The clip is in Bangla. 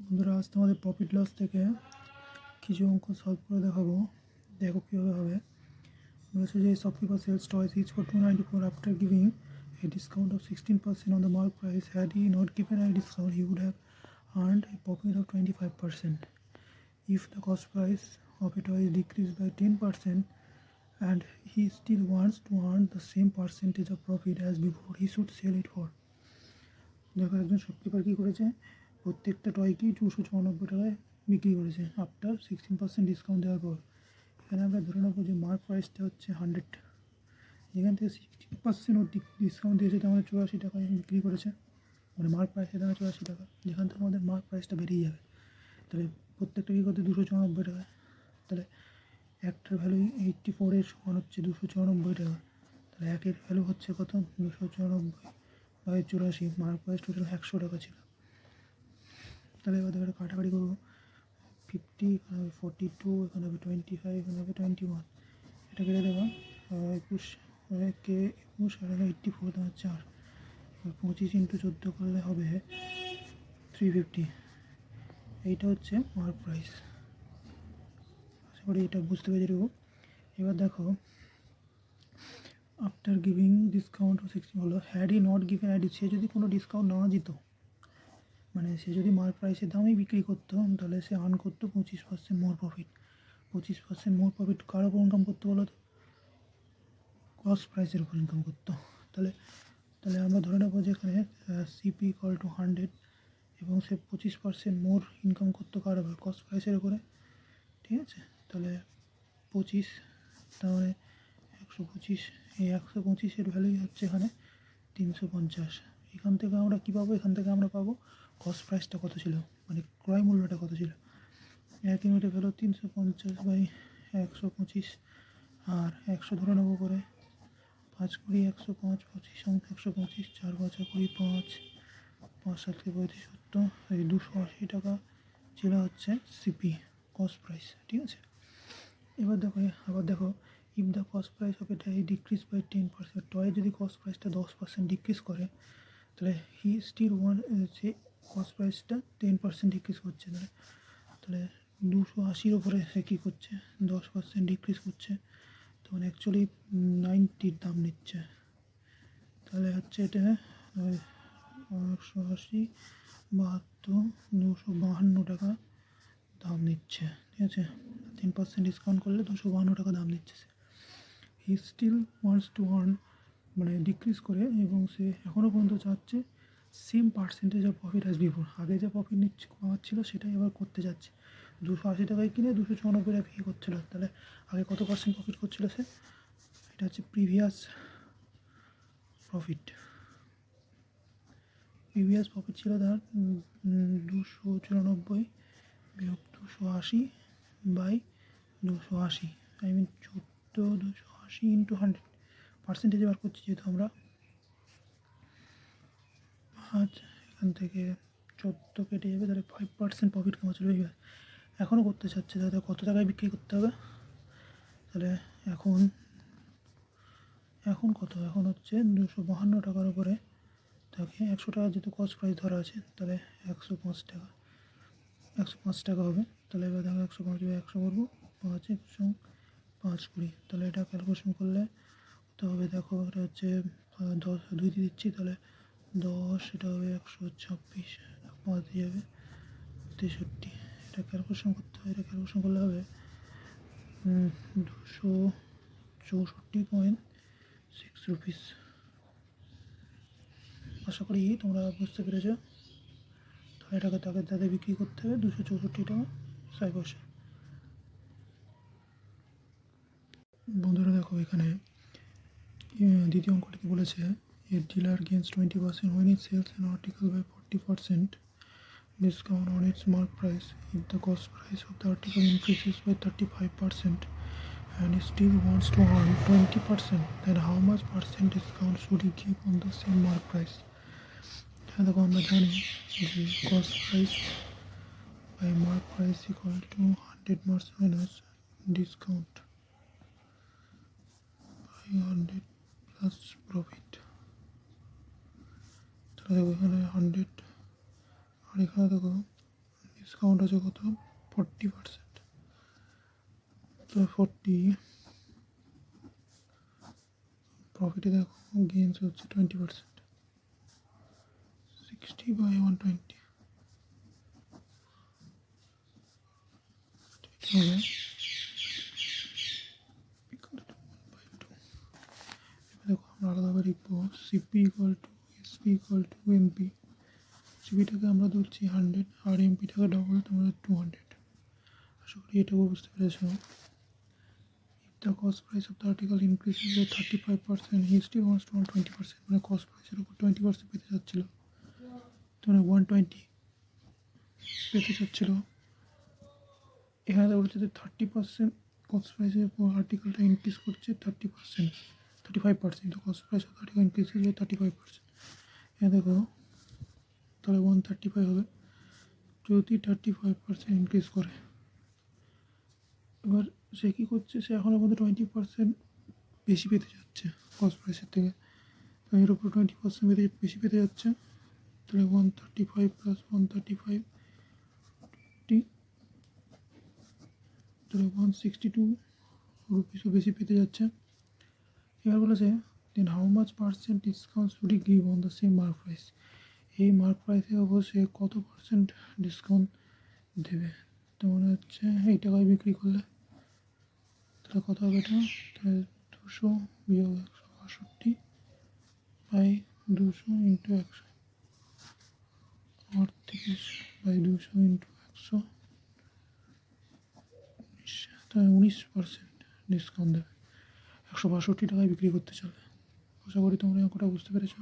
বন্ধুরা, আজ তোমাদের প্রফিট লস থেকে কিছু অঙ্ক সলভ করে দেখাবো। দেখো কীভাবে হবে। বলেছে যে shopkeeper sells toys each for 294 after giving a discount of 16% on the mark price. Had he not given a discount, he would have earned a profit of 25%. If the cost price of a toy is decreased by 10% and he still wants to earn the same percentage of profit as before, he should sell it for. দেখো একজন শপকিপার কী করেছে, প্রত্যেকটা টয়কেই 294 টাকায় বিক্রি করেছে আফটার 16% ডিসকাউন্ট দেওয়ার পর। এখানে আমরা ধরে নেবো যে মার্ক প্রাইসটা হচ্ছে 100, যেখান থেকে 16% ও ডিসকাউন্ট দিয়েছে, তার মানে 84 টাকায় বিক্রি করেছে। মানে মার্ক প্রাইসের দাম 84 টাকা, যেখান থেকে আমাদের মার্ক প্রাইসটা বেরিয়ে যাবে। তাহলে প্রত্যেকটা কী করতে 294 টাকা, তাহলে একটার ভ্যালু 84 এর সমান হচ্ছে 294 টাকা। তাহলে একের ভ্যালু হচ্ছে কত, 294/84। মার্ক প্রাইস টোটাল 100 টাকা ছিল। তাহলে এবার দেখো কাটাকাটি করবো, 50 এখানে হবে 42, এখানে হবে 25, এখানে হবে 21, এটা কেটে দেবো 21 কে 21 আর 84 দাম 4। 25 × 14 করলে হবে 350। এইটা হচ্ছে মার্ক প্রাইস। আশা করি এটা বুঝতে পেরেছি। এবার দেখো আফটার গিভিং ডিসকাউন্ট 16 হলো, had he not given ID, সে যদি কোনো ডিসকাউন্ট না দিত, মানে সে যদি মার্ক প্রাইসের দামেই বিক্রি করতো, তাহলে সে আর্ন করতো 25% মোর প্রফিট। 25% মোর প্রফিট কার ওপর ইনকাম করতো বলো তো? কস্ট প্রাইসের উপর ইনকাম করতো। তাহলে তাহলে আমরা ধরে নেবো যে এখানে সিপি ইকুয়াল টু 100 এবং সে 25% মোর ইনকাম করতো কার ওপর? কস্ট প্রাইসের উপরে। ঠিক আছে, তাহলে 25, তার মানে 125, এই 125-এর ভ্যালুই হচ্ছে এখানে 350। এখান থেকে আমরা কী পাবো? এখান থেকে আমরা পাবো কস্ট প্রাইসটা কত ছিল, মানে ক্রয় মূল্যটা কত ছিল। এক ইউনিটে ভ্যালু 350/125, আর 100 ধরে নেবো করে 5 কুড়ি 105, 25 125, 4 5 20, 5 5 7 35 70, এই 280 টাকা ছিল হচ্ছে সিপি কস্ট প্রাইস। ঠিক আছে, এবার দেখো আবার দেখো, if the cost price of এটা ডিক্রিজ বাই 10%, টয়ে যদি কস্ট প্রাইসটা 10% ডিক্রিজ করে, তাহলে হি স্টিল ওয়ান, সে কস্ট প্রাইসটা 10% ডিক্রিজ করছে। তাহলে 280-র ওপরে সে কী করছে, 10% ডিক্রিজ করছে, তখন অ্যাকচুয়ালি 90-র দাম নিচ্ছে। তাহলে হচ্ছে এটা 180, 72, 252 টাকা দাম নিচ্ছে। ঠিক আছে, 10% ডিসকাউন্ট করলে 252 টাকা দাম নিচ্ছে সে। He still wants to earn, মানে ডিক্রিজ করে, এবং সে এখনও পর্যন্ত চাচ্ছে same percentage of profit as before. আগে যে প্রফিট নিচ্ছে পাচ্ছিল সেটাই আবার করতে যাচ্ছে। 280 টাকায় কিনে 294 টাকা বিক্রি করছিল। তাহলে আগে কত পার্সেন্ট প্রফিট করছিল সে? এটা হচ্ছে প্রিভিয়াস প্রফিট। প্রিভিয়াস প্রফিট ছিল তার 294 বিয়োগ 280/280, আই মিন 280 ইন্টু 100। পার্সেন্টেজে বার করছি যেহেতু আমরা, 5 এখান থেকে 14 কেটে যাবে, তাহলে 5% প্রফিট কামাচ্ছিল। এখনও করতে চাচ্ছে, তাহলে কত টাকায় বিক্রি করতে হবে? তাহলে এখন কত, এখন হচ্ছে 252 টাকার উপরে তাকে 100 টাকা যেহেতু কস্ট প্রাইস ধরা আছে, তাহলে 105 টাকা, 105 টাকা হবে। তাহলে এবার দেখো 105 100 করবো, 5 5 20, তাহলে এটা ক্যালকুলেশন করলে তো হবে, দেখো এটা হচ্ছে 10 2 দিয়ে দিচ্ছি, তাহলে 10, এটা হবে 126, 5 দিয়ে যাবে 63। এটা ক্যালকুলেশন করতে হবে, এটা ক্যালকুলেশন করলে হবে 264.6 রুপিস। আশা করি তোমরা বুঝতে পেরেছো। তাহলে এটাকে তাদের বিক্রি করতে হবে 264 টাকা 6 পয়সা। বন্ধুরা দেখো এখানে দ্বিতীয় অঙ্কটিতে বলেছে, এ dealer gains 20% when it sells an article by 40% discount on its mark price. If the cost price of the article increases by 35% and he still wants to earn 20%, then how much percent discount should he give on the same mark price? এখানে দেখো আমরা জানি যে cost price by mark price equal to 100 minus discount by 100 plus profit. তাহলে দেখো এখানে 100, আর এখানে দেখো ডিসকাউন্ট আছে কত 40%, তো 40 প্রফিটে দেখো গেইনস হচ্ছে 20%, 60/120 হবে equal to 1/2। এবার দেখো আমরা আলাদাভাবে লিখবো CP equal to SP equal to MP. সিপিটাকে আমরা ধরছি 100 আর এমপিটাকে ডবল তোমরা 200। আশা করি এটুকু বুঝতে পেরেছো। If the cost price of the article increases by 35%, he still wants to earn 20%, মানে কস্ট প্রাইসের উপর 20% পেতে যাচ্ছিল, তো 120 পেতে চাচ্ছিল। এখানে বলছে যে 30% কস্ট প্রাইসের উপর আর্টিকেলটা ইনক্রিজ করছে 30%, 35%, তো cost price of article increase করছে 35%। এখানে দেখো তাহলে 135 হবে যদি 35% ইনক্রিজ করে। এবার সে কী করছে, সে এখনও পর্যন্ত 20% বেশি পেতে যাচ্ছে কস্ট প্রাইসের থেকে, তো এর উপর 20% বেশি পেতে যাচ্ছে। তাহলে 135 প্লাস 135 তাহলে 162 রুপিসও বেশি পেতে যাচ্ছে। এবার বলেছে then how much percent discount should he give on the same mark price, এই মার্ক প্রাইসে অবশ্যই কত পার্সেন্ট ডিসকাউন্ট দেবে। তো মনে হচ্ছে এই টাকায় বিক্রি করলে তাহলে কত হবে এটা, তাহলে 200 বিয়োগ 162 বাই 200 ইন্টু 100, 38 বাই 200 ইন্টু 100, 19, তাহলে 19% ডিসকাউন্ট দেবে। 162 টাকায় বিক্রি করতে চলে। আশা করি তোমরা অঙ্কটা বুঝতে পেরেছো।